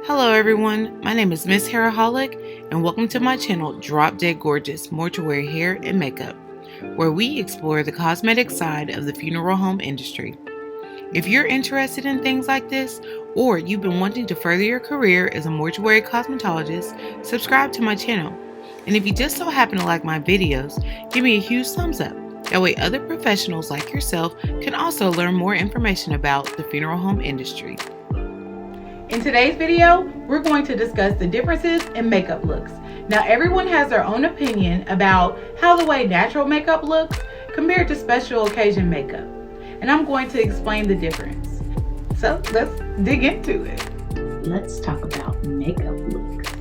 Hello everyone, my name is Miss Hairaholic and welcome to my channel Drop Dead Gorgeous Mortuary Hair and Makeup, where we explore the cosmetic side of the funeral home industry. If you're interested in things like this, or you've been wanting to further your career as a mortuary cosmetologist, subscribe to my channel. And if you just so happen to like my videos, give me a huge thumbs up. That way other professionals like yourself can also learn more information about the funeral home industry. In today's video, we're going to discuss the differences in makeup looks. Now, everyone has their own opinion about how the way natural makeup looks compared to special occasion makeup. And I'm going to explain the difference. So let's dig into it. Let's talk about makeup looks.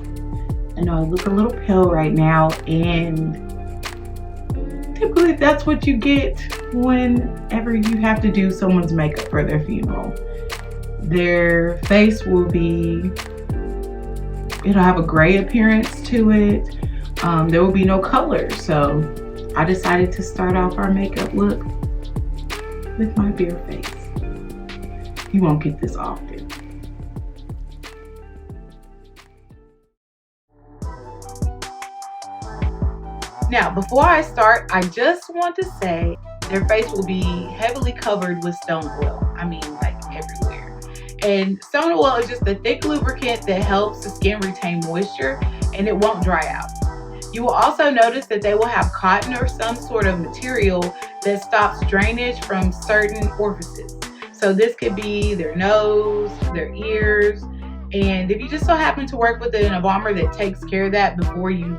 I know I look a little pale right now, and typically that's what you get whenever you have to do someone's makeup for their funeral. Their face will be, it'll have a gray appearance to it. There will be no color. So I decided to start off our makeup look with my bare face. You won't get this often. Now, before I start, I just want to say their face will be heavily covered with stone oil. I mean, like everywhere. And stone oil is just a thick lubricant that helps the skin retain moisture and it won't dry out. You will also notice that they will have cotton or some sort of material that stops drainage from certain orifices. So this could be their nose, their ears, and if you just so happen to work with an embalmer that takes care of that before you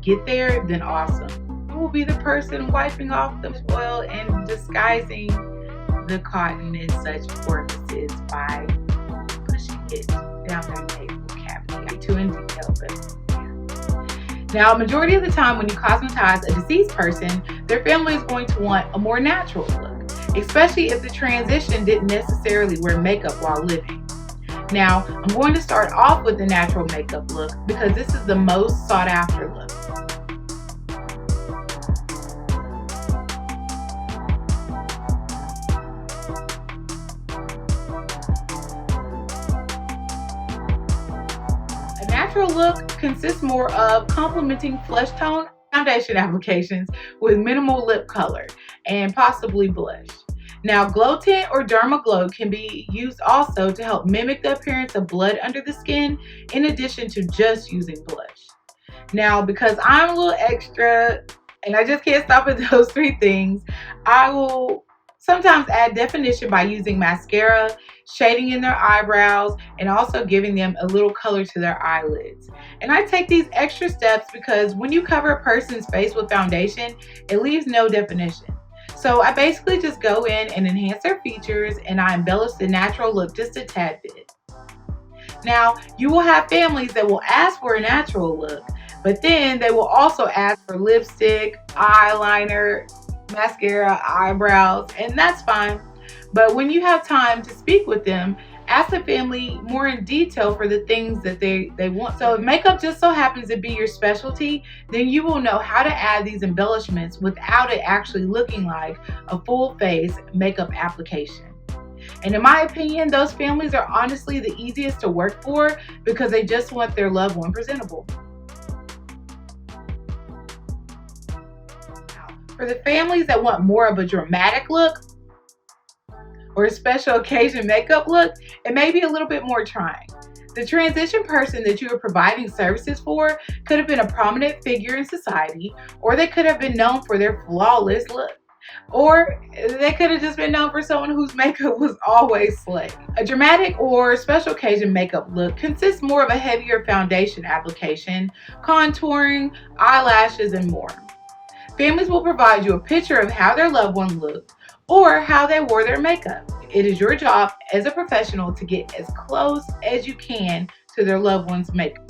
get there, then awesome. You will be the person wiping off the oil and disguising the cotton in such orifices by pushing it down their nasal cavity. Too in detail, but yeah. Now, majority of the time when you cosmetize a deceased person, their family is going to want a more natural look, especially if the transition didn't necessarily wear makeup while living. Now, I'm going to start off with the natural makeup look because this is the most sought after look. Natural look consists more of complementing flesh tone foundation applications with minimal lip color and possibly blush. Now, glow tint or derma glow can be used also to help mimic the appearance of blood under the skin in addition to just using blush. Now, because I'm a little extra and I just can't stop at those three things, I will sometimes add definition by using mascara, shading in their eyebrows, and also giving them a little color to their eyelids. And I take these extra steps because when you cover a person's face with foundation, it leaves no definition. So I basically just go in and enhance their features, and I embellish the natural look just a tad bit. Now, you will have families that will ask for a natural look, but then they will also ask for lipstick, eyeliner, mascara, eyebrows, and that's fine. But when you have time to speak with them, ask the family more in detail for the things that they want. So if makeup just so happens to be your specialty, then you will know how to add these embellishments without it actually looking like a full face makeup application. And in my opinion, those families are honestly the easiest to work for because they just want their loved one presentable. For the families that want more of a dramatic look or a special occasion makeup look, it may be a little bit more trying. The transition person that you are providing services for could have been a prominent figure in society, or they could have been known for their flawless look. Or they could have just been known for someone whose makeup was always slay. A dramatic or special occasion makeup look consists more of a heavier foundation application, contouring, eyelashes, and more. Families will provide you a picture of how their loved one looked or how they wore their makeup. It is your job as a professional to get as close as you can to their loved one's makeup.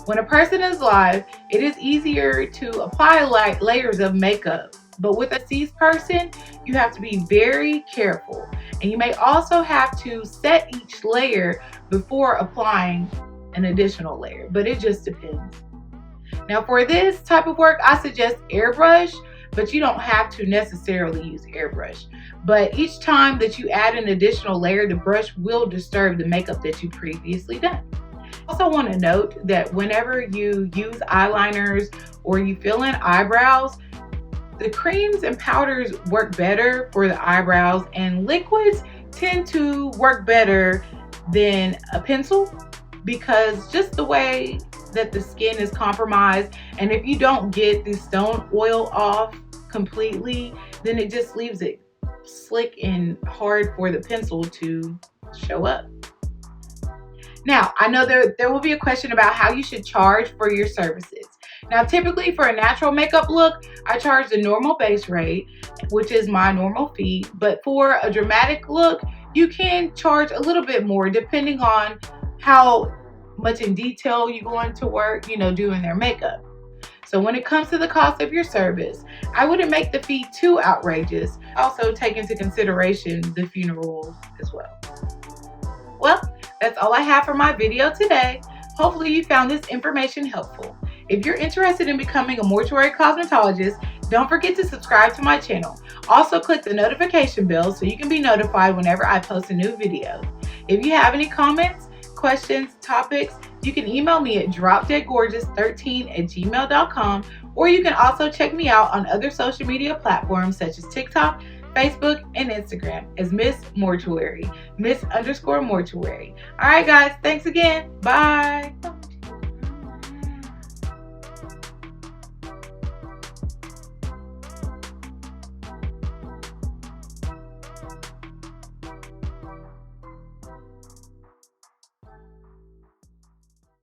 When a person is live, it is easier to apply layers of makeup, but with a deceased person, you have to be very careful, and you may also have to set each layer before applying an additional layer, but it just depends. Now, for this type of work, I suggest airbrush, but you don't have to necessarily use airbrush. But each time that you add an additional layer, the brush will disturb the makeup that you previously done. Also want to note that whenever you use eyeliners or you fill in eyebrows, the creams and powders work better for the eyebrows, and liquids tend to work better than a pencil because just the way that the skin is compromised, and if you don't get the stone oil off completely, then it just leaves it slick and hard for the pencil to show up. Now, I know there will be a question about how you should charge for your services. Now, typically for a natural makeup look, I charge the normal base rate, which is my normal fee. But for a dramatic look, you can charge a little bit more depending on how much in detail you're going to work, doing their makeup. So when it comes to the cost of your service, I wouldn't make the fee too outrageous. Also take into consideration the funeral as well. Well, that's all I have for my video today. Hopefully you found this information helpful. If you're interested in becoming a mortuary cosmetologist, don't forget to subscribe to my channel. Also click the notification bell so you can be notified whenever I post a new video. If you have any comments, questions, topics, you can email me at dropdeadgorgeous13@gmail.com, or you can also check me out on other social media platforms such as TikTok, Facebook, and Instagram as Miss Mortuary, Miss_Mortuary. All right, guys, thanks again. Bye.